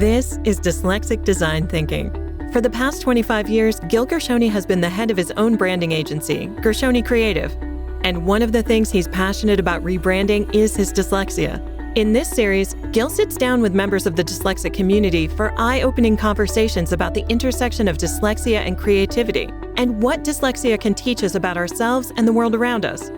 This is Dyslexic Design Thinking. For the past 25 years, Gil Gershoni has been the head of his own branding agency, Gershoni Creative. And one of the things he's passionate about rebranding is his dyslexia. In this series, Gil sits down with members of the dyslexic community for eye-opening conversations about the intersection of dyslexia and creativity, and what dyslexia can teach us about ourselves and the world around us.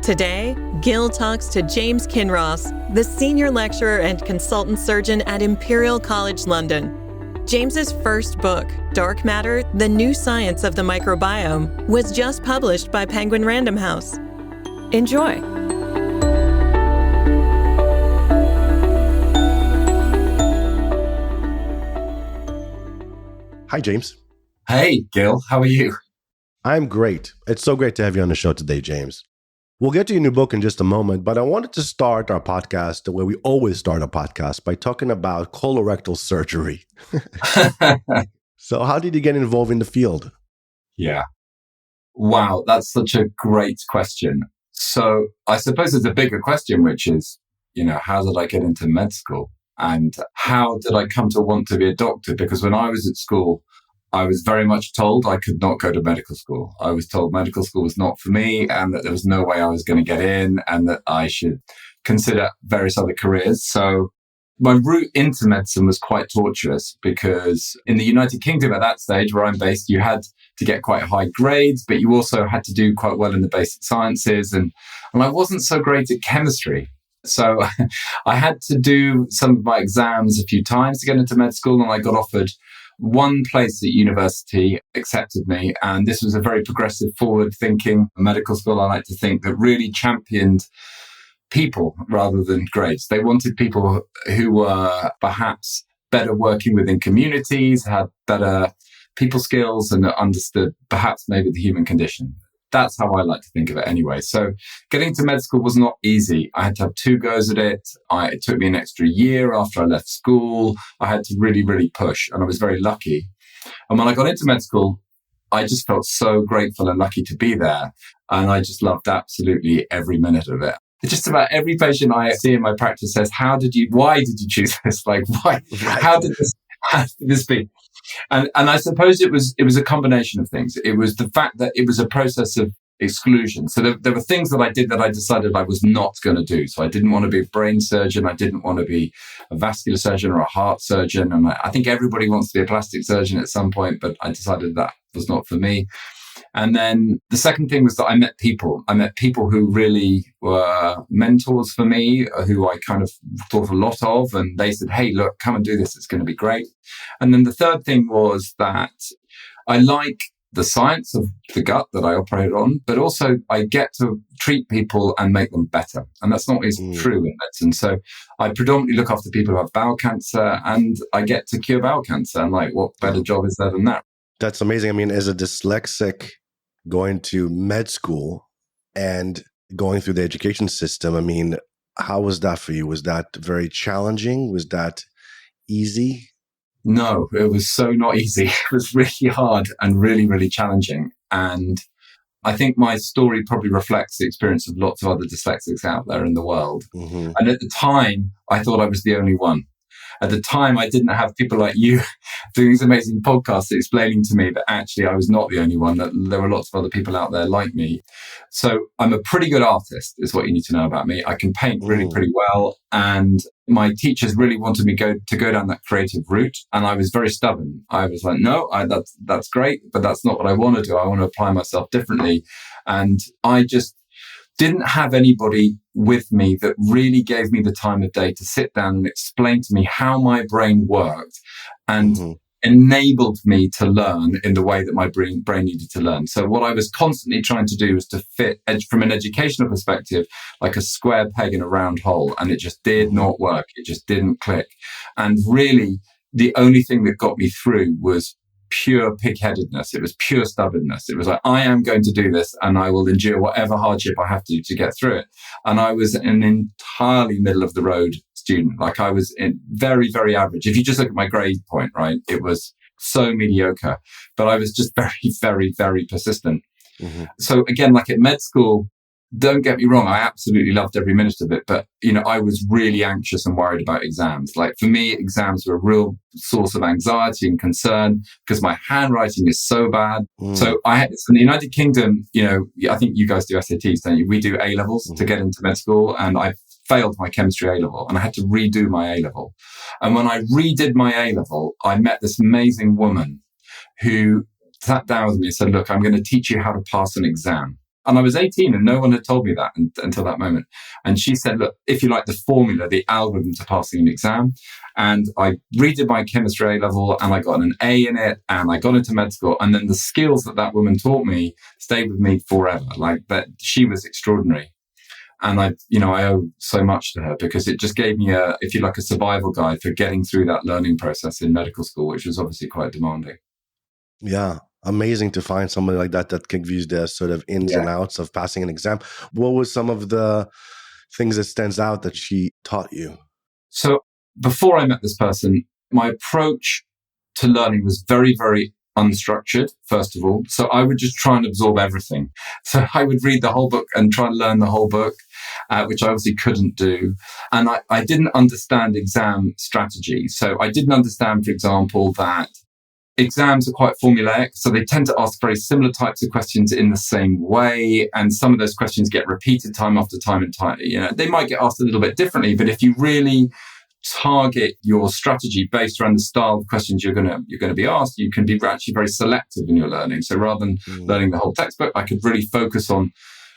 Today, Gil talks to James Kinross, the senior lecturer and consultant surgeon at Imperial College London. James's first book, Dark Matter: The New Science of the Microbiome, was just published by Penguin Random House. Enjoy. Hi, James. Hey, Gil. How are you? I'm great. It's so great to have you on the show today, James. We'll get to your new book in just a moment, but I wanted to start our podcast the way we always start a podcast, by talking about colorectal surgery. So how did you get involved in the field? Yeah. Wow, that's such a great question. So I suppose there's a bigger question, which is, how did I get into med school? And how did I come to want to be a doctor? Because when I was at school, I was very much told I could not go to medical school. I was told medical school was not for me, and that there was no way I was going to get in, and that I should consider various other careers. So my route into medicine was quite tortuous, because in the United Kingdom at that stage where I'm based, you had to get quite high grades, but you also had to do quite well in the basic sciences. And I wasn't so great at chemistry. So I had to do some of my exams a few times to get into med school, and I got offered one place at university, accepted me. And this was a very progressive, forward-thinking medical school, I like to think, that really championed people rather than grades. They wanted people who were perhaps better working within communities, had better people skills, and understood perhaps maybe the human condition. That's how I like to think of it anyway. So getting to med school was not easy. I had to have 2 goes at it. It took me an extra year after I left school. I had to really, really push, and I was very lucky. And when I got into med school, I just felt so grateful and lucky to be there. And I just loved absolutely every minute of it. Just about every patient I see in my practice says, why did you choose this? Like, why, Right. how did this be? And I suppose it was a combination of things. It was the fact that it was a process of exclusion. So there were things that I did that I decided I was not going to do. So I didn't want to be a brain surgeon. I didn't want to be a vascular surgeon or a heart surgeon. And I think everybody wants to be a plastic surgeon at some point, but I decided that was not for me. And then the second thing was that I met people. I met people who really were mentors for me, who I kind of thought a lot of. And they said, hey, look, come and do this. It's going to be great. And then the third thing was that I like the science of the gut that I operate on, but also I get to treat people and make them better. And that's not always true in medicine. So I predominantly look after people who have bowel cancer, and I get to cure bowel cancer. And like, what better job is there than that? That's amazing. I mean, as a dyslexic, going to med school and going through the education system, I mean, how was that for you? Was that very challenging? Was that easy? No, it was so not easy. It was really hard and really, really challenging. And I think my story probably reflects the experience of lots of other dyslexics out there in the world. Mm-hmm. And at the time, I thought I was the only one. At the time, I didn't have people like you doing these amazing podcasts explaining to me that actually I was not the only one, that there were lots of other people out there like me. So I'm a pretty good artist, is what you need to know about me. I can paint really pretty well. And my teachers really wanted me to go down that creative route. And I was very stubborn. I was like, no, that's great, but that's not what I want to do. I want to apply myself differently. And I just didn't have anybody with me that really gave me the time of day to sit down and explain to me how my brain worked and enabled me to learn in the way that my brain needed to learn. So what I was constantly trying to do was to fit, from an educational perspective, like a square peg in a round hole. And it just did not work. It just didn't click. And really, the only thing that got me through was pure pig-headedness. It was pure stubbornness. It was like, I am going to do this, and I will endure whatever hardship I have to get through it. And I was an entirely middle of the road student. Like, I was very, very average. If you just look at my grade point, right, it was so mediocre, but I was just very, very, very persistent. Mm-hmm. So again, like at med school, don't get me wrong, I absolutely loved every minute of it. But, I was really anxious and worried about exams. Like for me, exams were a real source of anxiety and concern because my handwriting is so bad. So in the United Kingdom, I think you guys do SATs, don't you? We do A-levels to get into med school, and I failed my chemistry A-level and I had to redo my A-level. And when I redid my A-level, I met this amazing woman who sat down with me and said, look, I'm going to teach you how to pass an exam. And I was 18 and no one had told me that until that moment. And she said, look, if you like the formula, the algorithm to passing an exam. And I redid my chemistry A-level and I got an A in it and I got into med school. And then the skills that woman taught me stayed with me forever. Like that, she was extraordinary. And I owe so much to her because it just gave me a survival guide for getting through that learning process in medical school, which was obviously quite demanding. Yeah. Amazing to find somebody like that gives you the sort of ins and outs of passing an exam. What was some of the things that stands out that she taught you? So before I met this person, my approach to learning was very, very unstructured, first of all. So I would just try and absorb everything. So I would read the whole book and try and learn the whole book, which I obviously couldn't do. And I didn't understand exam strategy. So I didn't understand, for example, that exams are quite formulaic, so they tend to ask very similar types of questions in the same way, and some of those questions get repeated time after time and time. They might get asked a little bit differently, but if you really target your strategy based around the style of questions you're going to be asked, you can be actually very selective in your learning. So rather than learning the whole textbook, I could really focus on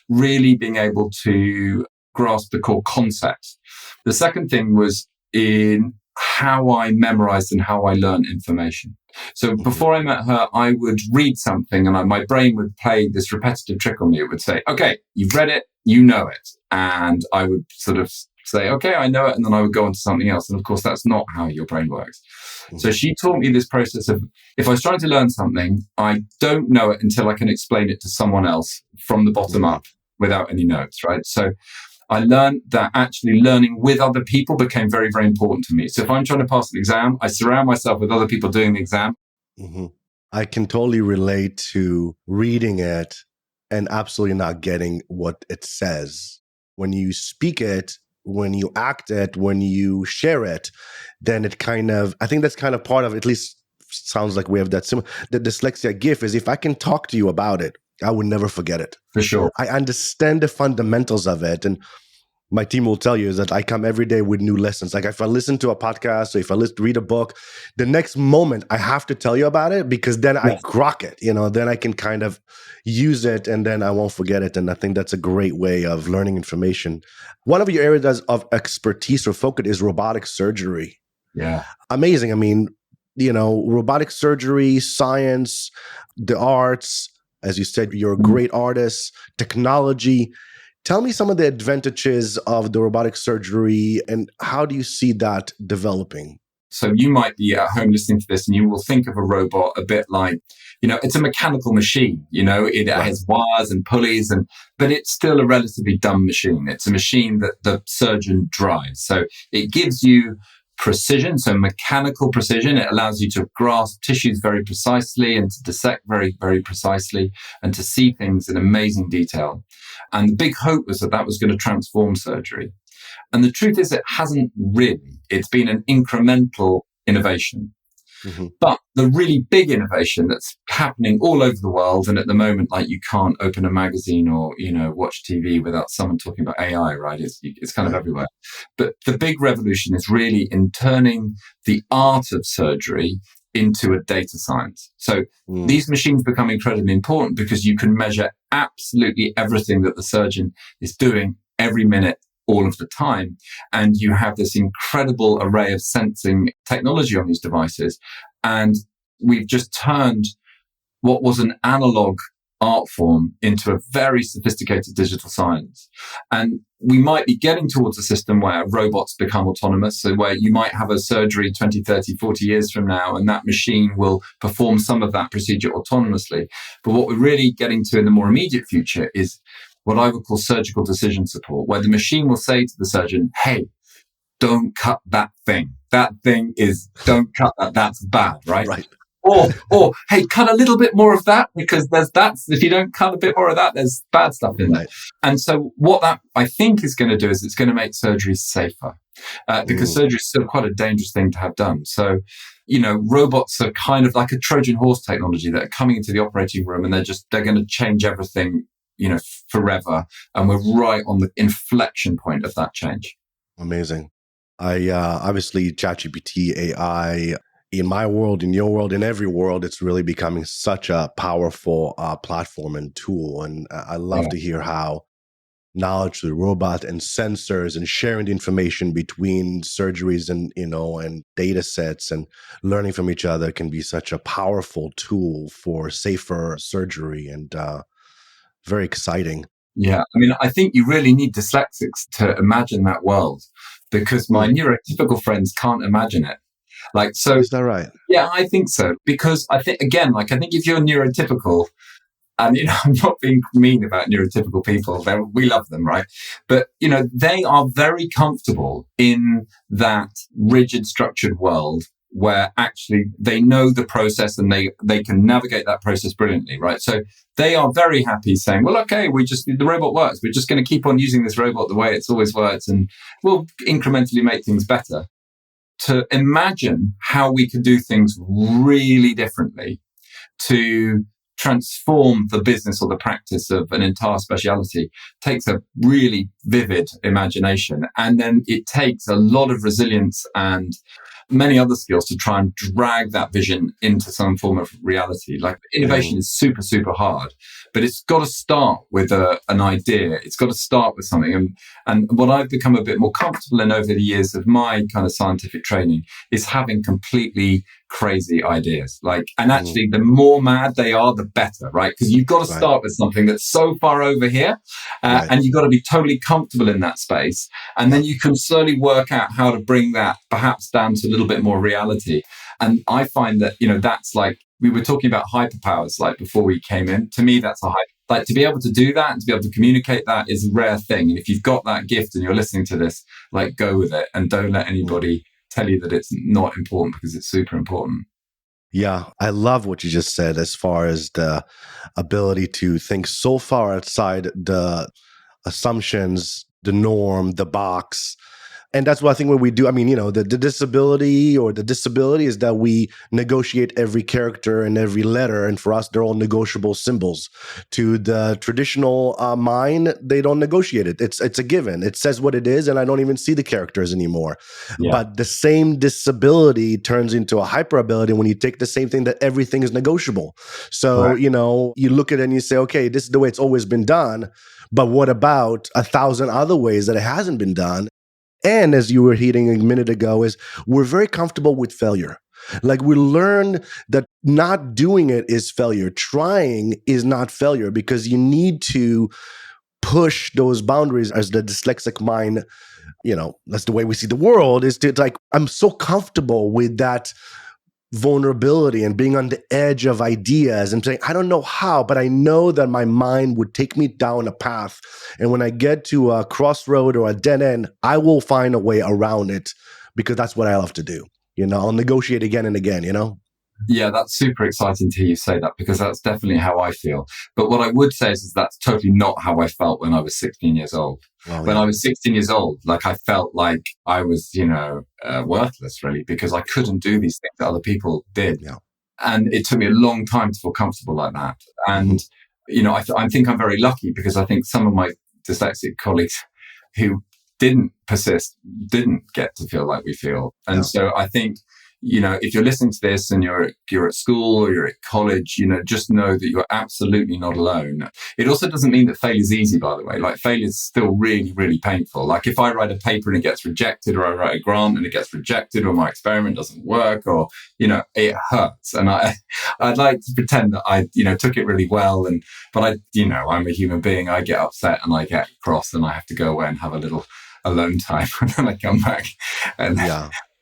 really being able to grasp the core concepts. The second thing was in how I memorized and how I learned information. So before I met her, I would read something and my brain would play this repetitive trick on me. It would say, okay, you've read it, you know it. And I would sort of say, okay, I know it. And then I would go on to something else. And of course, that's not how your brain works. So she taught me this process of, if I was trying to learn something, I don't know it until I can explain it to someone else from the bottom up without any notes, right? So I learned that actually learning with other people became very, very important to me. So if I'm trying to pass an exam, I surround myself with other people doing the exam. I can totally relate to reading it and absolutely not getting what it says. When you speak it, when you act it, when you share it, then it I think that's kind of part of, at least sounds like we have that similar, the dyslexia gift is if I can talk to you about it, I would never forget it. For sure. I understand the fundamentals of it. And my team will tell you is that I come every day with new lessons. Like if I listen to a podcast or if I read a book, the next moment I have to tell you about it because then I grok it, then I can kind of use it and then I won't forget it. And I think that's a great way of learning information. One of your areas of expertise or focus is robotic surgery. Yeah. Amazing. I mean, robotic surgery, science, the arts, as you said, you're a great artist, technology. Tell me some of the advantages of the robotic surgery and how do you see that developing? So you might be at home listening to this and you will think of a robot a bit like, it's a mechanical machine, it has wires and pulleys, but it's still a relatively dumb machine. It's a machine that the surgeon drives. So it gives you precision, so mechanical precision. It allows you to grasp tissues very precisely and to dissect very, very precisely and to see things in amazing detail. And the big hope was that was going to transform surgery. And the truth is it hasn't really. It's been an incremental innovation. But the really big innovation that's happening all over the world, and at the moment, like you can't open a magazine or, watch TV without someone talking about AI, right? It's kind of everywhere. But the big revolution is really in turning the art of surgery into a data science. So these machines become incredibly important because you can measure absolutely everything that the surgeon is doing every minute, all of the time. And you have this incredible array of sensing technology on these devices. And we've just turned what was an analog art form into a very sophisticated digital science. And we might be getting towards a system where robots become autonomous, so where you might have a surgery 20, 30, 40 years from now, and that machine will perform some of that procedure autonomously. But what we're really getting to in the more immediate future is what I would call surgical decision support, where the machine will say to the surgeon, hey, don't cut that thing. That thing don't cut that. That's bad, right? Or hey, cut a little bit more of that because if you don't cut a bit more of that, there's bad stuff in there. Right. And so what that I think is going to do is it's going to make surgery safer because surgery is still quite a dangerous thing to have done. So, robots are kind of like a Trojan horse technology that are coming into the operating room and they're going to change everything, forever. And we're right on the inflection point of that change. Amazing. Obviously ChatGPT, AI, in my world, in your world, in every world, it's really becoming such a powerful platform and tool. And I love to hear how knowledge through robot and sensors and sharing the information between surgeries and, and data sets and learning from each other can be such a powerful tool for safer surgery and very exciting. Yeah. I mean, I think you really need dyslexics to imagine that world because my neurotypical friends can't imagine it. Is that right? Yeah, I think so. Because I think if you're neurotypical, and, I'm not being mean about neurotypical people, we love them, right? But, they are very comfortable in that rigid, structured world where actually they know the process and they can navigate that process brilliantly, right? So they are very happy saying, well, okay, the robot works. We're just going to keep on using this robot the way it's always worked and we'll incrementally make things better. To imagine how we could do things really differently to transform the business or the practice of an entire specialty takes a really vivid imagination. And then it takes a lot of resilience and many other skills to try and drag that vision into some form of reality. Like innovation is super, super hard, but it's got to start with an idea. It's got to start with something. And what I've become a bit more comfortable in over the years of my kind of scientific training is having completely crazy ideas. And actually the more mad they are, the better, right? Because you've got to start with something that's so far over here and you've got to be totally comfortable in that space. And then you can slowly work out how to bring that perhaps down to a little bit more reality. And I find that, that's like, we were talking about hyperpowers, before we came in. To me, that's a hyper. To be able to do that and to be able to communicate that is a rare thing. And if you've got that gift and you're listening to this, go with it and don't let anybody tell you that it's not important because it's super important. Yeah, I love what you just said as far as the ability to think so far outside the assumptions, the norm, the box. And that's what I think when we do, the disability or the disability is that we negotiate every character and every letter. And for us, they're all negotiable symbols. To the traditional mind, they don't negotiate it. It's a given. It says what it is, and I don't even see the characters anymore. Yeah. But the same disability turns into a hyper ability when you take the same thing that everything is negotiable. So, you look at it and you say, okay, this is the way it's always been done. But what about 1,000 other ways that it hasn't been done? And as you were hitting a minute ago, is we're very comfortable with failure. We learn that not doing it is failure. Trying is not failure because you need to push those boundaries as the dyslexic mind, that's the way we see the world, is to I'm so comfortable with that vulnerability and being on the edge of ideas and saying, I don't know how, but I know that my mind would take me down a path. And when I get to a crossroad or a dead end, I will find a way around it because that's what I love to do. I'll negotiate again and again, Yeah, that's super exciting to hear you say that because that's definitely how I feel. But what I would say is that's totally not how I felt when I was 16 years old. When I was 16 years old, I felt like I was, worthless really because I couldn't do these things that other people did. Yeah. And it took me a long time to feel comfortable like that. And, I think I'm very lucky because I think some of my dyslexic colleagues who didn't persist didn't get to feel like we feel. And so I think, if you're listening to this and you're at school or you're at college, just know that you're absolutely not alone. It also doesn't mean that failure is easy, by the way. Failure is still really, really painful. If I write a paper and it gets rejected, or I write a grant and it gets rejected, or my experiment doesn't work, or, it hurts. And I'd like to pretend that I, took it really well. But I'm a human being. I get upset and I get cross and I have to go away and have a little alone time. And then I come back and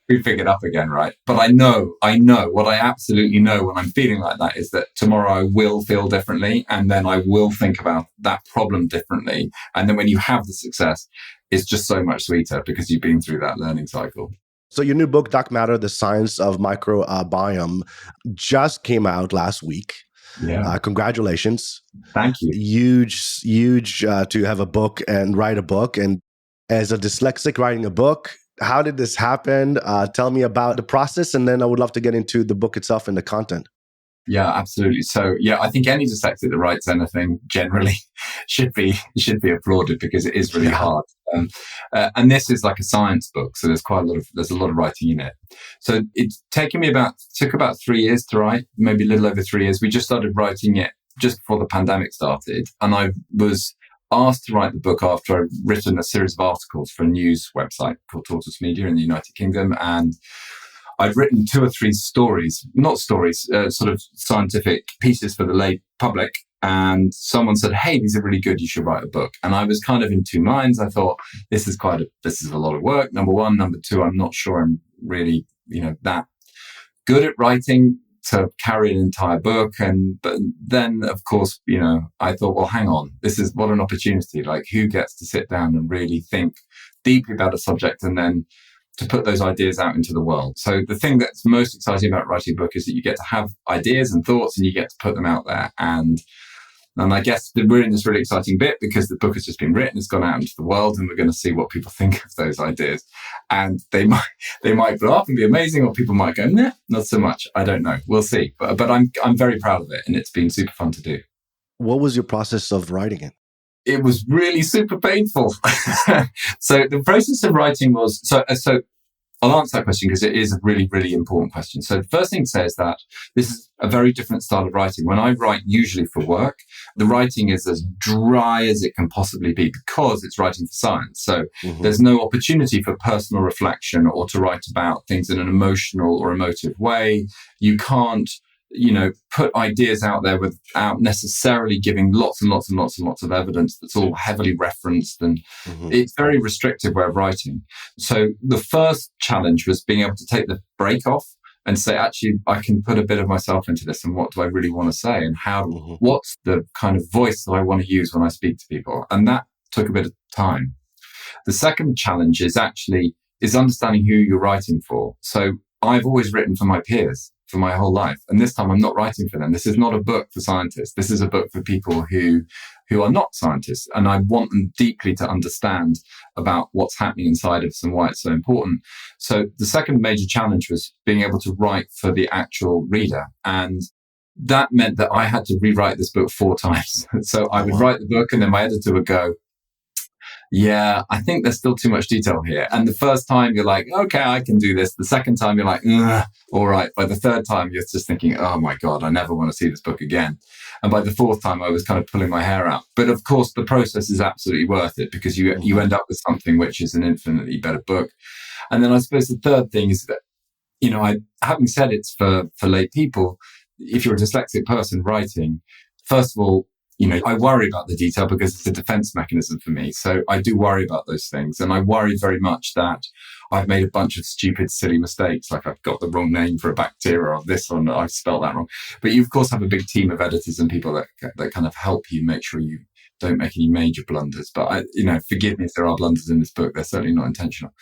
we pick it up again, right? But I know what I absolutely know when I'm feeling like that is that tomorrow I will feel differently, and then I will think about that problem differently. And then when you have the success, it's just so much sweeter because you've been through that learning cycle. So your new book, Dark Matter, The Science of Microbiome, just came out last week. Yeah. Congratulations. Thank you. Huge to have a book and write a book. And as a dyslexic writing a book, how did this happen? Tell me about the process, and then I would love to get into the book itself and the content. Yeah, absolutely. So, I think any dyslexic that writes anything generally should be applauded, because it is really hard. And this is like a science book, so there's a lot of writing in it. So it's took about 3 years to write, maybe a little over 3 years. We just started writing it just before the pandemic started, and I was asked to write the book after I'd written a series of articles for a news website called Tortoise Media in the United Kingdom, and I'd written 2 or 3 sort of scientific pieces for the lay public. And someone said, "Hey, these are really good. You should write a book." And I was kind of in 2 minds. I thought, this is a lot of work. Number one. Number two, I'm not sure I'm really, that good at writing to carry an entire book. But then, of course, I thought, well, hang on. This is what an opportunity. Like, who gets to sit down and really think deeply about a subject and then to put those ideas out into the world? So the thing that's most exciting about writing a book is that you get to have ideas and thoughts and you get to put them out there. And I guess we're in this really exciting bit because the book has just been written, it's gone out into the world, and we're going to see what people think of those ideas. And they might blow up and be amazing, or people might go, nah, not so much. I don't know. We'll see. But I'm very proud of it, and it's been super fun to do. What was your process of writing it? It was really super painful. So the process of writing was, so I'll answer that question because it is a really, really important question. So the first thing to say is that this is a very different style of writing. When I write usually for work, the writing is as dry as it can possibly be because it's writing for science. So there's no opportunity for personal reflection or to write about things in an emotional or emotive way. You can't put ideas out there without necessarily giving lots and lots and lots and lots of evidence that's all heavily referenced. And it's a very restrictive way of writing. So the first challenge was being able to take the break off and say, actually, I can put a bit of myself into this, and what do I really want to say, and what's the kind of voice that I want to use when I speak to people? And that took a bit of time. The second challenge is understanding who you're writing for. So I've always written for my peers for my whole life. And this time I'm not writing for them. This is not a book for scientists. This is a book for people who are not scientists. And I want them deeply to understand about what's happening inside of us and why it's so important. So the second major challenge was being able to write for the actual reader. And that meant that I had to rewrite this book 4 times. So I would write the book and then my editor would go, yeah, I think there's still too much detail here. And the first time you're like, okay, I can do this. The second time you're like, all right. By the third time, you're just thinking, oh my God, I never want to see this book again. And by the fourth time, I was kind of pulling my hair out. But of course, the process is absolutely worth it because you end up with something which is an infinitely better book. And then I suppose the third thing is that, having said it's for lay people, if you're a dyslexic person writing, first of all, I worry about the detail because it's a defense mechanism for me. So I do worry about those things. And I worry very much that I've made a bunch of stupid, silly mistakes. Like I've got the wrong name for a bacteria or this one, I've spelled that wrong. But you, of course, have a big team of editors and people that kind of help you make sure you don't make any major blunders. But forgive me if there are blunders in this book. They're certainly not intentional.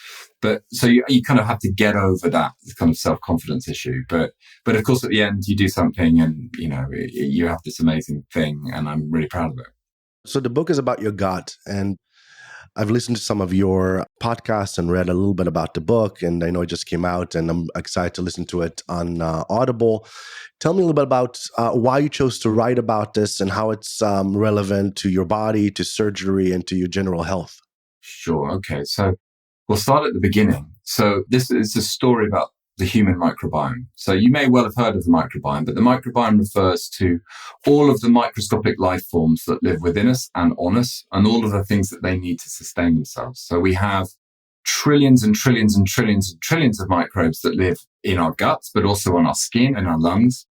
But so you kind of have to get over that kind of self-confidence issue. But of course, at the end, you do something and, you have this amazing thing. And I'm really proud of it. So the book is about your gut. And I've listened to some of your podcasts and read a little bit about the book. And I know it just came out and I'm excited to listen to it on Audible. Tell me a little bit about why you chose to write about this and how it's relevant to your body, to surgery, and to your general health. Sure. Okay. So we'll start at the beginning. So this is a story about the human microbiome. So you may well have heard of the microbiome, but the microbiome refers to all of the microscopic life forms that live within us and on us, and all of the things that they need to sustain themselves. So we have trillions and trillions and trillions and trillions of microbes that live in our guts, but also on our skin and our lungs.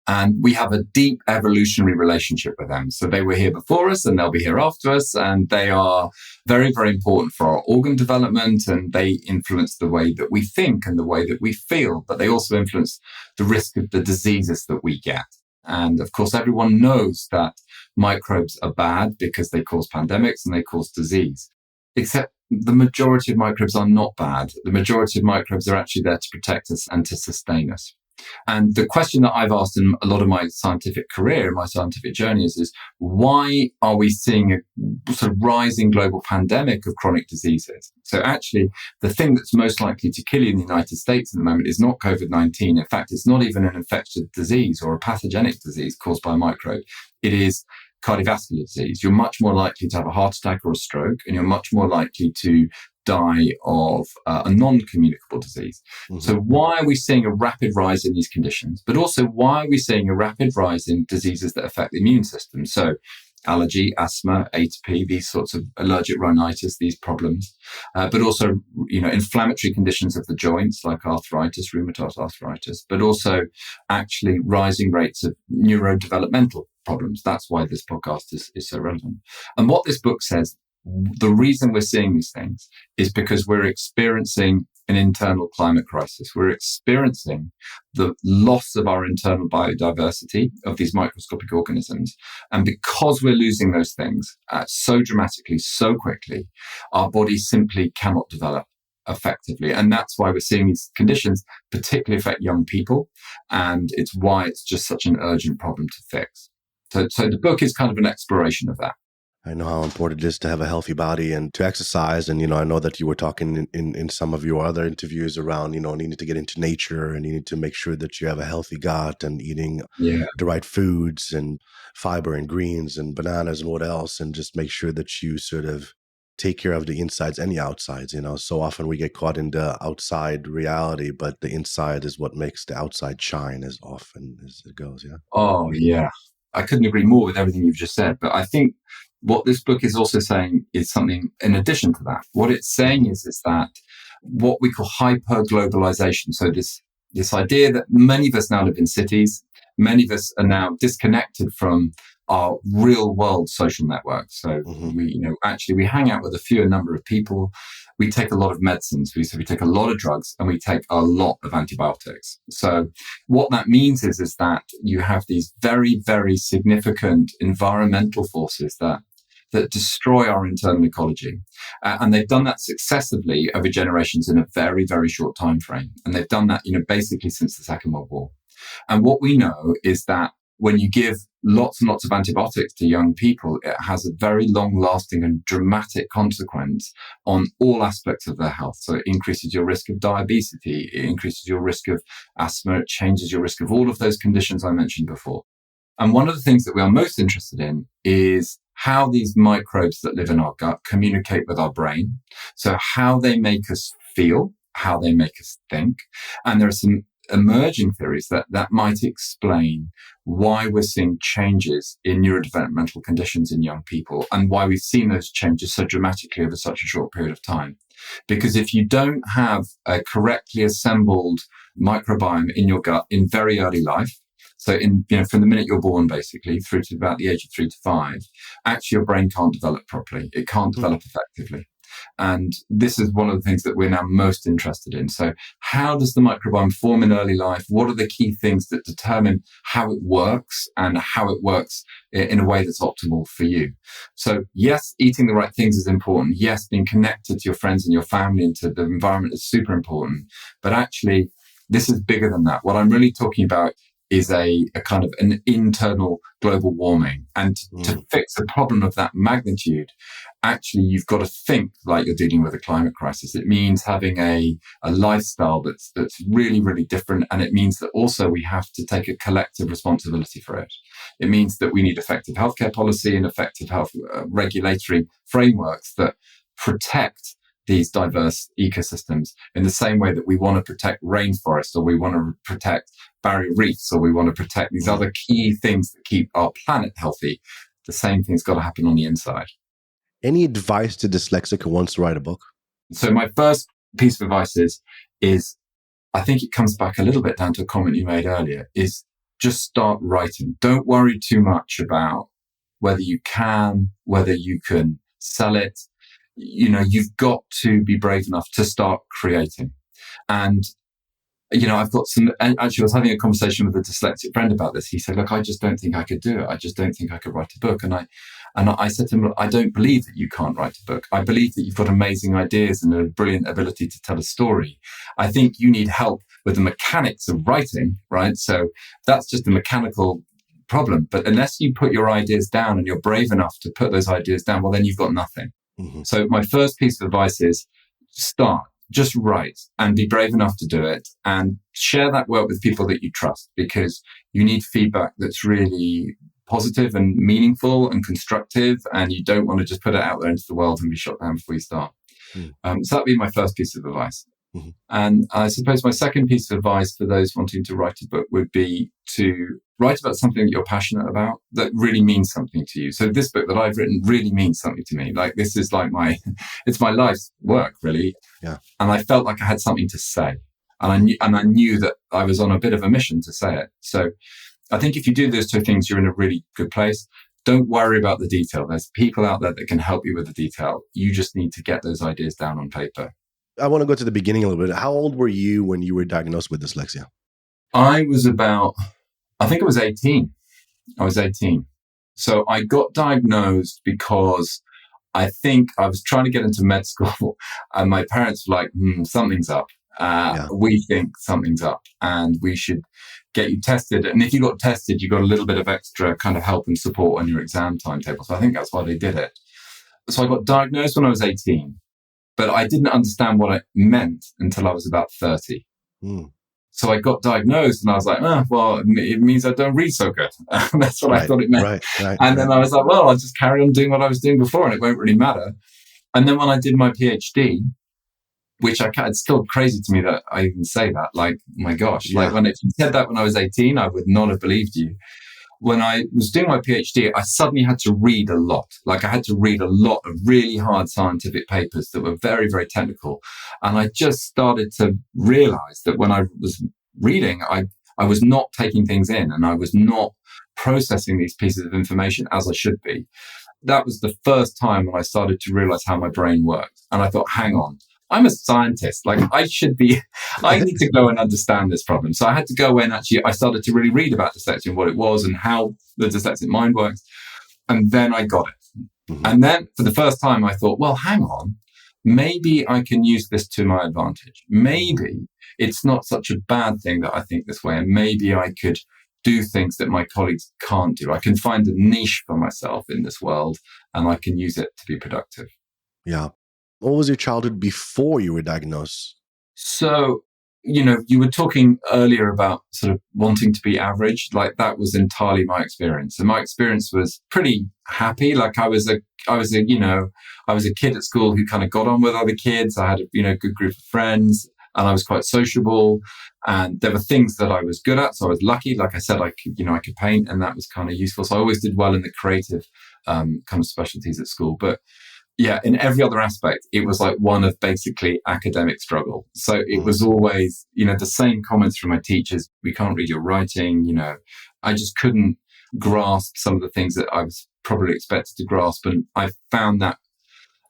And we have a deep evolutionary relationship with them. So they were here before us and they'll be here after us. And they are very, very important for our organ development. And they influence the way that we think and the way that we feel. But they also influence the risk of the diseases that we get. And of course, everyone knows that microbes are bad because they cause pandemics and they cause disease. Except the majority of microbes are not bad. The majority of microbes are actually there to protect us and to sustain us. And the question that I've asked in a lot of my scientific career, my scientific journey is why are we seeing a sort of rising global pandemic of chronic diseases? So actually, the thing that's most likely to kill you in the United States at the moment is not COVID-19. In fact, it's not even an infectious disease or a pathogenic disease caused by a microbe. It is cardiovascular disease. You're much more likely to have a heart attack or a stroke, and you're much more likely to die of a non-communicable disease. Mm-hmm. So why are we seeing a rapid rise in these conditions? But also, why are we seeing a rapid rise in diseases that affect the immune system? So allergy, asthma, atopy, these sorts of allergic rhinitis, these problems, but also, inflammatory conditions of the joints like arthritis, rheumatoid arthritis, but also actually rising rates of neurodevelopmental problems. That's why this podcast is so relevant. And what this book says, the reason we're seeing these things is because we're experiencing an internal climate crisis. We're experiencing the loss of our internal biodiversity of these microscopic organisms. And because we're losing those things so dramatically, so quickly, our body simply cannot develop effectively. And that's why we're seeing these conditions particularly affect young people. And it's why it's just such an urgent problem to fix. So the book is kind of an exploration of that. I know how important it is to have a healthy body and to exercise. And, I know that you were talking in some of your other interviews around, needing to get into nature and you need to make sure that you have a healthy gut and eating the right foods and fiber and greens and bananas and what else, and just make sure that you sort of take care of the insides and the outsides. So often we get caught in the outside reality, but the inside is what makes the outside shine as often as it goes. Yeah. Oh, yeah. I couldn't agree more with everything you've just said. But I think what this book is also saying is something in addition to that. What it's saying is that what we call hyper-globalization. So this idea that many of us now live in cities, many of us are now disconnected from our real world social networks. So we hang out with a fewer number of people. We take a lot of medicines. We take a lot of drugs and we take a lot of antibiotics. So what that means is that you have these very, very significant environmental forces that destroy our internal ecology. And they've done that successively over generations in a very, very short time frame. And they've done that, basically since the Second World War. And what we know is that when you give lots and lots of antibiotics to young people, it has a very long-lasting and dramatic consequence on all aspects of their health. So it increases your risk of diabetes, it increases your risk of asthma, it changes your risk of all of those conditions I mentioned before. And one of the things that we are most interested in is how these microbes that live in our gut communicate with our brain. So how they make us feel, how they make us think. And there are some emerging theories that might explain why we're seeing changes in neurodevelopmental conditions in young people and why we've seen those changes so dramatically over such a short period of time. Because if you don't have a correctly assembled microbiome in your gut in very early life, so from the minute you're born, basically, through to about the age of 3 to 5, actually your brain can't develop properly. It can't develop effectively. And this is one of the things that we're now most interested in. So how does the microbiome form in early life? What are the key things that determine how it works and how it works in a way that's optimal for you? So yes, eating the right things is important. Yes, being connected to your friends and your family and to the environment is super important. But actually, this is bigger than that. What I'm really talking about is a kind of an internal global warming. And to fix a problem of that magnitude, actually, you've got to think like you're dealing with a climate crisis. It means having a lifestyle that's really, really different. And it means that also we have to take a collective responsibility for it. It means that we need effective healthcare policy and effective health regulatory frameworks that protect these diverse ecosystems in the same way that we want to protect rainforests, or we want to protect barrier reefs, or we want to protect these other key things that keep our planet healthy. The same thing's got to happen on the inside. Any advice to dyslexic who wants to write a book? So my first piece of advice is I think it comes back a little bit down to a comment you made earlier, is just start writing. Don't worry too much about whether you can sell it. You've got to be brave enough to start creating. And I've got some, and actually I was having a conversation with a dyslexic friend about this. He said, look, I just don't think I could do it. I just don't think I could write a book. And I said to him, look, I don't believe that you can't write a book. I believe that you've got amazing ideas and a brilliant ability to tell a story. I think you need help with the mechanics of writing, right? So that's just a mechanical problem. But unless you put your ideas down and you're brave enough to put those ideas down, well, then you've got nothing. Mm-hmm. So my first piece of advice is start. Just write and be brave enough to do it and share that work with people that you trust, because you need feedback that's really positive and meaningful and constructive, and you don't want to just put it out there into the world and be shot down before you start. So that'd be my first piece of advice. Mm-hmm. And I suppose my second piece of advice for those wanting to write a book would be to write about something that you're passionate about that really means something to you. So this book that I've written really means something to me. Like, this is like it's my life's work, really. Yeah. And I felt like I had something to say, and I knew that I was on a bit of a mission to say it. So I think if you do those two things, you're in a really good place. Don't worry about the detail. There's people out there that can help you with the detail. You just need to get those ideas down on paper. I want to go to the beginning a little bit. How old were you when you were diagnosed with dyslexia? I think I was 18. I was 18. So I got diagnosed because I think I was trying to get into med school and my parents were like, something's up. We think something's up and we should get you tested. And if you got tested, you got a little bit of extra kind of help and support on your exam timetable. So I think that's why they did it. So I got diagnosed when I was 18. But I didn't understand what it meant until I was about 30. So I got diagnosed and I was like, it means I don't read so good. That's what I thought it meant. And then I was like, well, I'll just carry on doing what I was doing before and it won't really matter. And then when I did my PhD, which it's still crazy to me that I even say that, like, my gosh, like if you said that when I was 18, I would not have believed you. When I was doing my PhD, I suddenly had to read a lot. Like, I had to read a lot of really hard scientific papers that were very, very technical. And I just started to realize that when I was reading, I was not taking things in and I was not processing these pieces of information as I should be. That was the first time when I started to realize how my brain worked. And I thought, hang on. I'm a scientist. Like, I need to go and understand this problem. So I had to go in, I started to really read about dyslexia and what it was and how the dyslexic mind works. And then I got it. Mm-hmm. And then for the first time, I thought, well, hang on, maybe I can use this to my advantage. Maybe it's not such a bad thing that I think this way. And maybe I could do things that my colleagues can't do. I can find a niche for myself in this world and I can use it to be productive. Yeah. What was your childhood before you were diagnosed? So, you were talking earlier about sort of wanting to be average. Like, that was entirely my experience. And my experience was pretty happy. Like, I was a kid at school who kind of got on with other kids. I had a good group of friends and I was quite sociable. And there were things that I was good at. So I was lucky. Like I said, I could paint and that was kind of useful. So I always did well in the creative kind of specialties at school. But yeah, in every other aspect, it was like one of basically academic struggle. So it was always, the same comments from my teachers. We can't read your writing. I just couldn't grasp some of the things that I was probably expected to grasp. And I found that,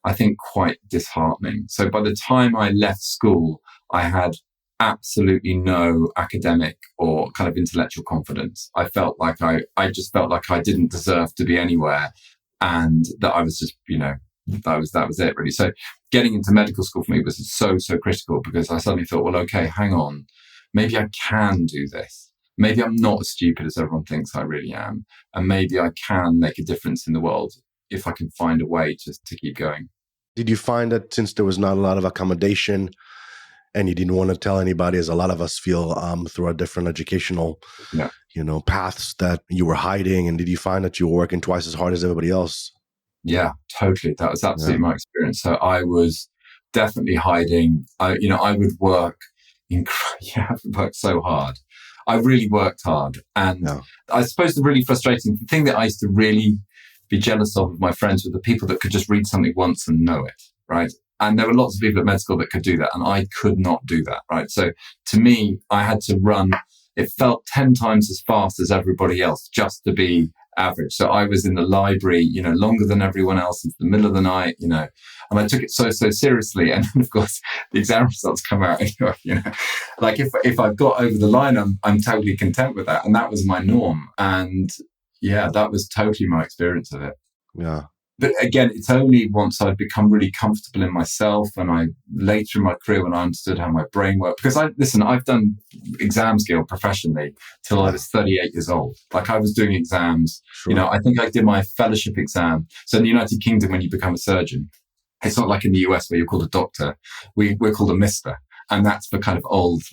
I think, quite disheartening. So by the time I left school, I had absolutely no academic or kind of intellectual confidence. I felt like I just felt like I didn't deserve to be anywhere and that I was just, that was it really. So getting into medical school for me was so critical because I suddenly thought, well, okay, hang on, maybe I can do this. Maybe I'm not as stupid as everyone thinks I really am. And maybe I can make a difference in the world if I can find a way to keep going. Did you find that since there was not a lot of accommodation and you didn't want to tell anybody, as a lot of us feel through our different educational paths, that you were hiding? And did you find that you were working twice as hard as everybody else? Yeah, totally. That was absolutely my experience. So I was definitely hiding. I would work so hard. I really worked hard. And I suppose the really frustrating thing that I used to really be jealous of my friends were the people that could just read something once and know it, right? And there were lots of people at med school that could do that. And I could not do that, right? So to me, I had to run, it felt 10 times as fast as everybody else just to be average. So I was in the library, longer than everyone else into the middle of the night, and I took it so seriously. And then, of course, the exam results come out, like if I've got over the line, I'm totally content with that. And that was my norm. And yeah, that was totally my experience of it. Yeah. But again, it's only once I'd become really comfortable in myself and I later in my career when I understood how my brain worked. Because I've done exam skill professionally till I was 38 years old. Like I was doing exams, Sure. I think I did my fellowship exam. So in the United Kingdom, when you become a surgeon, it's not like in the US where you're called a doctor. We're called a mister. And that's for kind of old,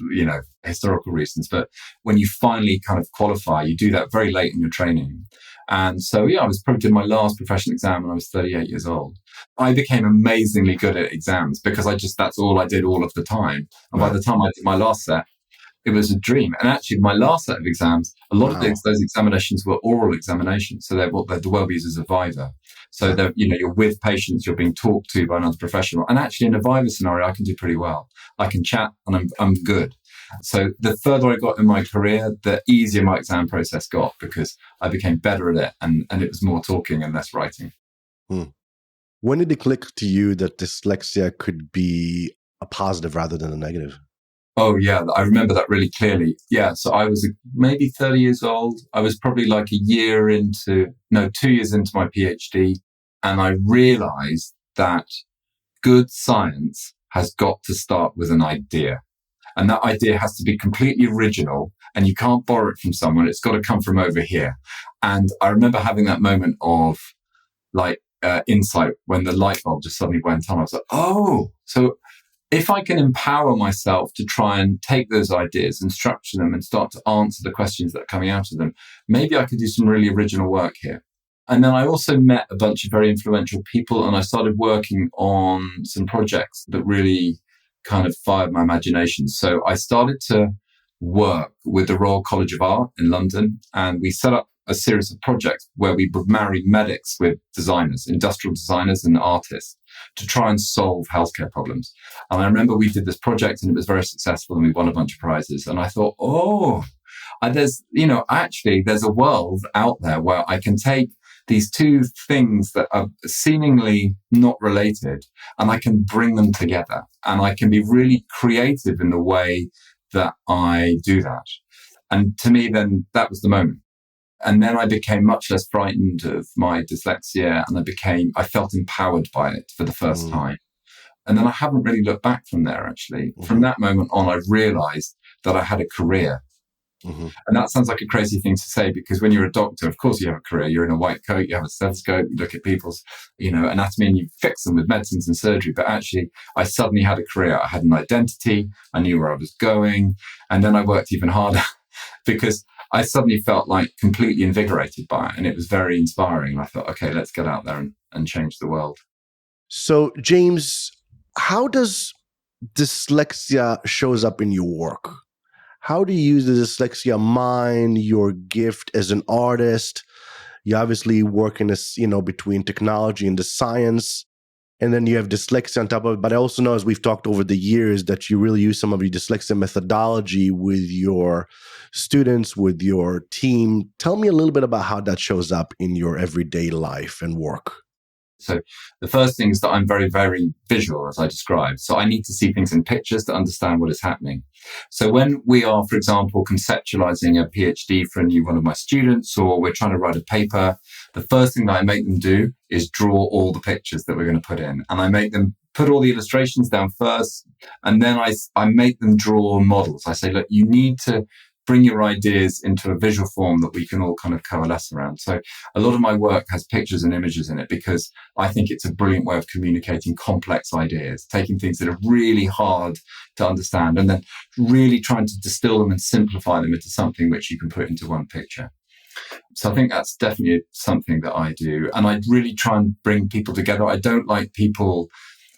historical reasons. But when you finally kind of qualify, you do that very late in your training. And so, I was probably doing my last professional exam when I was 38 years old. I became amazingly good at exams because that's all I did all of the time. And by the time I did my last set, it was a dream. And actually, my last set of exams, a lot of those examinations were oral examinations. So they're the well-used as a Viva. So you're with patients, you're being talked to by another professional. And actually, in a Viva scenario, I can do pretty well. I can chat and I'm good. So the further I got in my career, the easier my exam process got because I became better at it and it was more talking and less writing. When did it click to you that dyslexia could be a positive rather than a negative? Oh, yeah. I remember that really clearly. Yeah. So I was maybe 30 years old. I was probably like 2 years into my PhD. And I realized that good science has got to start with an idea. And that idea has to be completely original and you can't borrow it from someone. It's got to come from over here. And I remember having that moment of insight when the light bulb just suddenly went on. I was like, oh, so if I can empower myself to try and take those ideas and structure them and start to answer the questions that are coming out of them, maybe I could do some really original work here. And then I also met a bunch of very influential people and I started working on some projects that really kind of fired my imagination. So I started to work with the Royal College of Art in London, and we set up a series of projects where we would marry medics with designers, industrial designers and artists to try and solve healthcare problems. And I remember we did this project and it was very successful and we won a bunch of prizes. And I thought, there's a world out there where I can take these two things that are seemingly not related and I can bring them together and I can be really creative in the way that I do that. And to me, then that was the moment. And then I became much less frightened of my dyslexia and I felt empowered by it for the first time. And then I haven't really looked back from there, actually. From that moment on, I realized that I had a career. And that sounds like a crazy thing to say because when you're a doctor, of course you have a career. You're in a white coat, you have a stethoscope, you look at people's, anatomy and you fix them with medicines and surgery. But actually, I suddenly had a career. I had an identity. I knew where I was going. And then I worked even harder because I suddenly felt like completely invigorated by it. And it was very inspiring. I thought, okay, let's get out there and change the world. So, James, how does dyslexia shows up in your work? How do you use the dyslexia mind, your gift as an artist? You obviously work in this, between technology and the science, and then you have dyslexia on top of it. But I also know, as we've talked over the years, that you really use some of your dyslexia methodology with your students, with your team. Tell me a little bit about how that shows up in your everyday life and work. So the first thing is that I'm very, very visual, as I described. So I need to see things in pictures to understand what is happening. So when we are, for example, conceptualizing a PhD for one of my students, or we're trying to write a paper, the first thing that I make them do is draw all the pictures that we're going to put in. And I make them put all the illustrations down first. And then I make them draw models. I say, look, you need to bring your ideas into a visual form that we can all kind of coalesce around. So a lot of my work has pictures and images in it because I think it's a brilliant way of communicating complex ideas, taking things that are really hard to understand and then really trying to distill them and simplify them into something which you can put into one picture. So I think that's definitely something that I do. And I really try and bring people together. I don't like people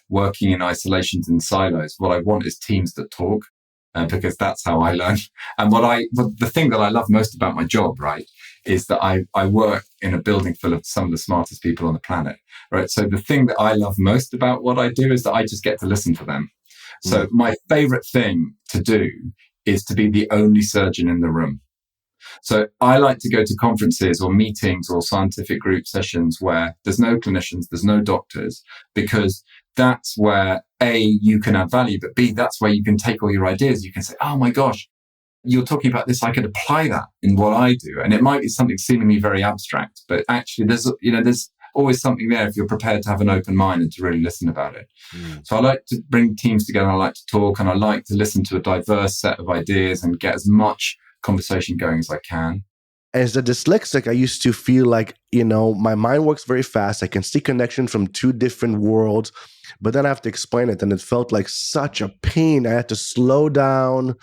working in isolations and silos. What I want is teams that talk. Because that's how I learn. And the thing that I love most about my job, right, is that I work in a building full of some of the smartest people on the planet, right? So the thing that I love most about what I do is that I just get to listen to them. So my favorite thing to do is to be the only surgeon in the room. So I like to go to conferences or meetings or scientific group sessions where there's no clinicians, there's no doctors, because that's where A, you can add value, but B, that's where you can take all your ideas. You can say, oh my gosh, you're talking about this. I could apply that in what I do. And it might be something seemingly very abstract, but actually there's always something there if you're prepared to have an open mind and to really listen about it. So I like to bring teams together. I like to talk, and I like to listen to a diverse set of ideas and get as much conversation going as I can. As a dyslexic, I used to feel like, my mind works very fast. I can see connection from two different worlds, but then I have to explain it. And it felt like such a pain. I had to slow down.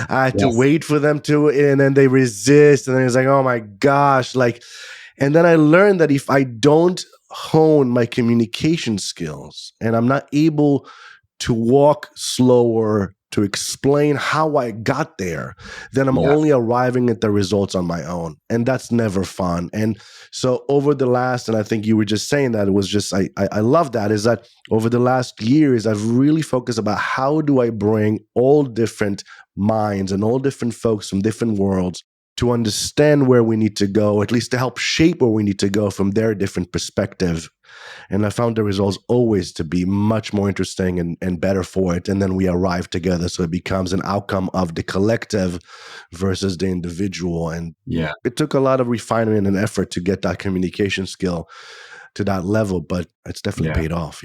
I had to wait for them to, and then they resist. And then it's like, oh my gosh. And then I learned that if I don't hone my communication skills and I'm not able to walk slower, to explain how I got there, then I'm only arriving at the results on my own. And that's never fun. And so over the last, and I think you were just saying that, it was just, I love that, is that over the last years, I've really focused about how do I bring all different minds and all different folks from different worlds to understand where we need to go, at least to help shape where we need to go from their different perspective. And I found the results always to be much more interesting and better for it. And then we arrive together. So it becomes an outcome of the collective versus the individual. And it took a lot of refinement and effort to get that communication skill to that level, but it's definitely paid off,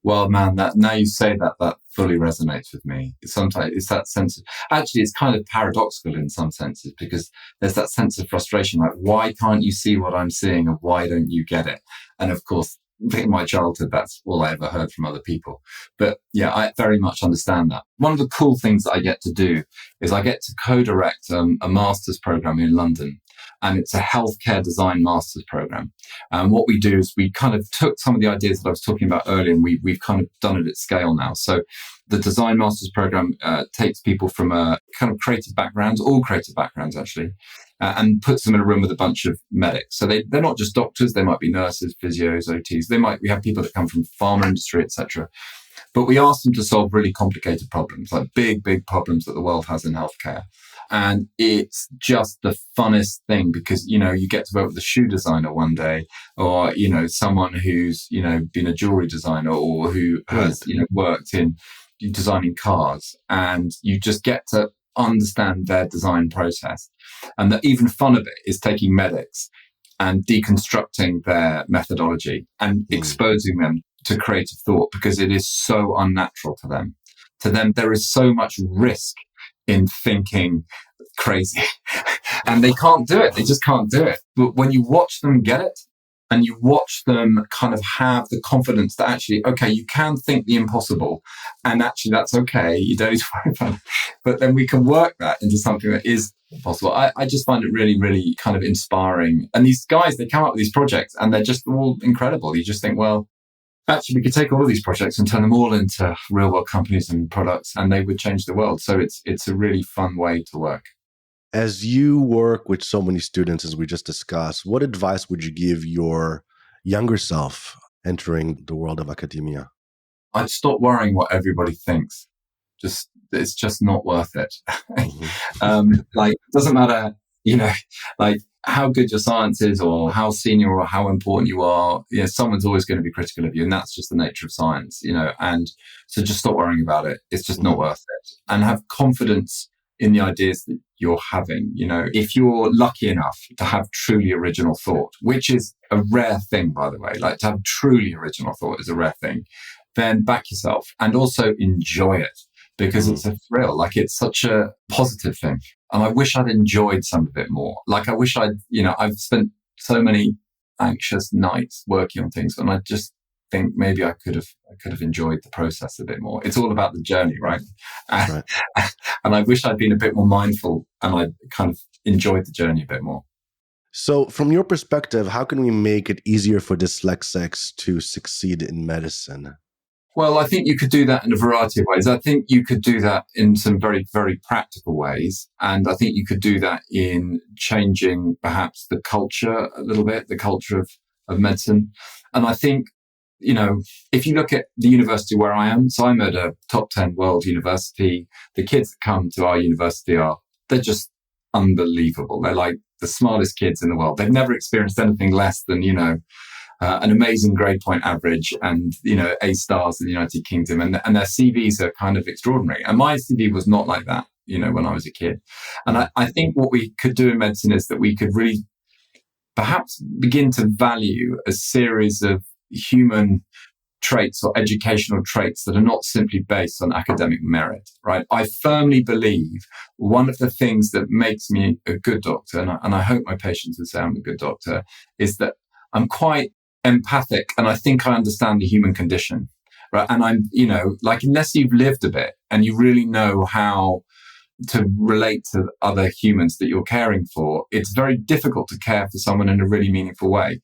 Well, man, that now you say that fully resonates with me. Sometimes it's that sense of, actually, it's kind of paradoxical in some senses, because there's that sense of frustration, like, why can't you see what I'm seeing and why don't you get it? And of course, in my childhood, that's all I ever heard from other people. But yeah, I very much understand that. One of the cool things that I get to do is I get to co-direct a master's program in London. And it's a healthcare design master's program. And what we do is we kind of took some of the ideas that I was talking about earlier, and we've kind of done it at scale now. So the design master's program takes people from a kind of creative backgrounds, all creative backgrounds actually, and puts them in a room with a bunch of medics. So they're not just doctors, they might be nurses, physios, OTs. We have people that come from pharma industry, etc. But we ask them to solve really complicated problems, like big problems that the world has in healthcare. And it's just the funnest thing because, you get to work with a shoe designer one day, or, someone who's, been a jewelry designer, or who has, worked in designing cars, and you just get to understand their design process. And the even fun of it is taking medics and deconstructing their methodology and exposing them to creative thought, because it is so unnatural to them. To them, there is so much risk in thinking crazy and they can't do it. They just can't do it. But when you watch them get it, and you watch them kind of have the confidence that actually, okay, you can think the impossible, and actually that's okay. You don't need to worry about it. But then we can work that into something that is possible. I just find it really, really kind of inspiring. And these guys, they come up with these projects and they're just all incredible. You just think, well, actually, we could take all of these projects and turn them all into real world companies and products, and they would change the world. So it's a really fun way to work. As you work with so many students, as we just discussed, what advice would you give your younger self entering the world of academia? I'd stop worrying what everybody thinks. It's just not worth it. It doesn't matter, how good your science is, or how senior or how important you are. Someone's always going to be critical of you, and that's just the nature of science, and so just stop worrying about it. It's just not worth it. And have confidence in the ideas that you're having. If you're lucky enough to have truly original thought, which is a rare thing, by the way, like to have truly original thought is a rare thing, then back yourself and also enjoy it, because it's a thrill. Like, it's such a positive thing. And I wish I'd enjoyed some of it more. Like, I wish I've spent so many anxious nights working on things, and I just think maybe I could have enjoyed the process a bit more. It's all about the journey, right? Right. And I wish I'd been a bit more mindful, and I kind of enjoyed the journey a bit more. So from your perspective, how can we make it easier for dyslexics to succeed in medicine? Well, I think you could do that in a variety of ways. I think you could do that in some very, very practical ways. And I think you could do that in changing perhaps the culture a little bit, the culture of medicine. And I think, if you look at the university where I am, so I'm at a top 10 world university. The kids that come to our university they're just unbelievable. They're like the smartest kids in the world. They've never experienced anything less than, an amazing grade point average and, A stars in the United Kingdom. And their CVs are kind of extraordinary. And my CV was not like that, when I was a kid. And I think what we could do in medicine is that we could really perhaps begin to value a series of human traits or educational traits that are not simply based on academic merit, right? I firmly believe one of the things that makes me a good doctor, and I hope my patients would say I'm a good doctor, is that I'm quite empathic and I think I understand the human condition, right? And I'm, unless you've lived a bit and you really know how to relate to other humans that you're caring for, it's very difficult to care for someone in a really meaningful way.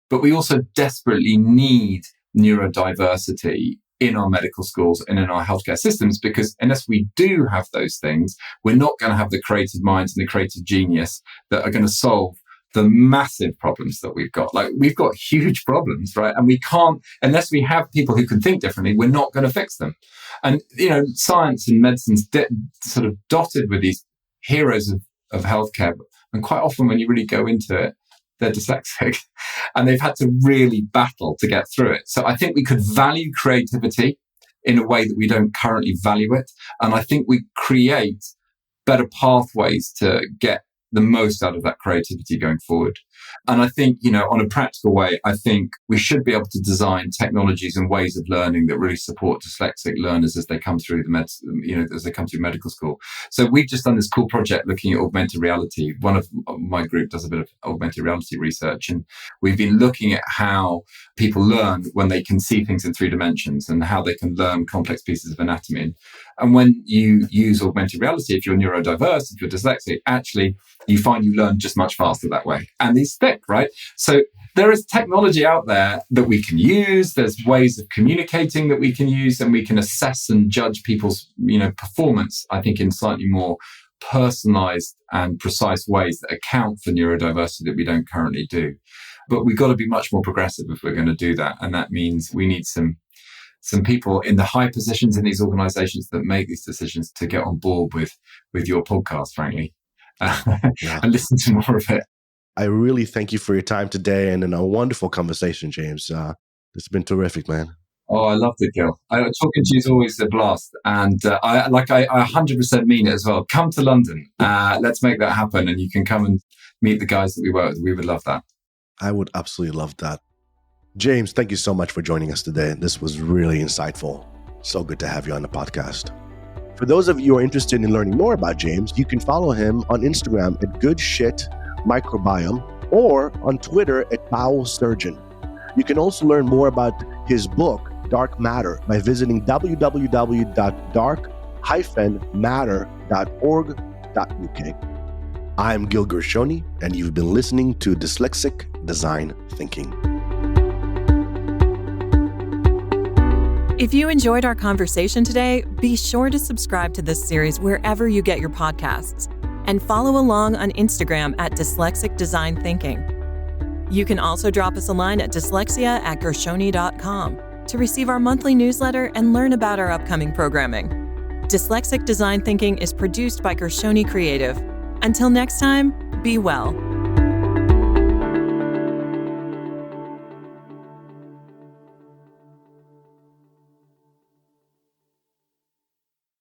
But we also desperately need neurodiversity in our medical schools and in our healthcare systems, because unless we do have those things, we're not going to have the creative minds and the creative genius that are going to solve the massive problems that we've got. Like, we've got huge problems, right? And we can't, unless we have people who can think differently, we're not going to fix them. And, science and medicine's sort of dotted with these heroes of healthcare. And quite often when you really go into it, they're dyslexic and they've had to really battle to get through it. So I think we could value creativity in a way that we don't currently value it. And I think we create better pathways to get the most out of that creativity going forward. And I think, on a practical way, I think we should be able to design technologies and ways of learning that really support dyslexic learners as they come through as they come through medical school. So we've just done this cool project looking at augmented reality. One of my group does a bit of augmented reality research, and we've been looking at how people learn when they can see things in 3 dimensions and how they can learn complex pieces of anatomy. And when you use augmented reality, if you're neurodiverse, if you're dyslexic, actually, you find you learn just much faster that way. And these stick, right? So there is technology out there that we can use. There's ways of communicating that we can use, and we can assess and judge people's, performance, I think, in slightly more personalized and precise ways that account for neurodiversity that we don't currently do. But we've got to be much more progressive if we're going to do that. And that means we need some people in the high positions in these organizations that make these decisions to get on board with your podcast, frankly, and listen to more of it. I really thank you for your time today and a wonderful conversation, James. This has been terrific, man. Oh, I loved it, Gil. Talking to you is always a blast. And I 100% mean it as well. Come to London. Let's make that happen. And you can come and meet the guys that we work with. We would love that. I would absolutely love that. James, thank you so much for joining us today. This was really insightful. So good to have you on the podcast. For those of you who are interested in learning more about James, you can follow him on Instagram at goodshitmicrobiome or on Twitter at bowel surgeon. You can also learn more about his book, Dark Matter, by visiting www.dark-matter.org.uk. I'm Gil Gershoni, and you've been listening to Dyslexic Design Thinking. If you enjoyed our conversation today, be sure to subscribe to this series wherever you get your podcasts, and follow along on Instagram at Dyslexic Design Thinking. You can also drop us a line at dyslexia@gershoni.com to receive our monthly newsletter and learn about our upcoming programming. Dyslexic Design Thinking is produced by Gershoni Creative. Until next time, be well.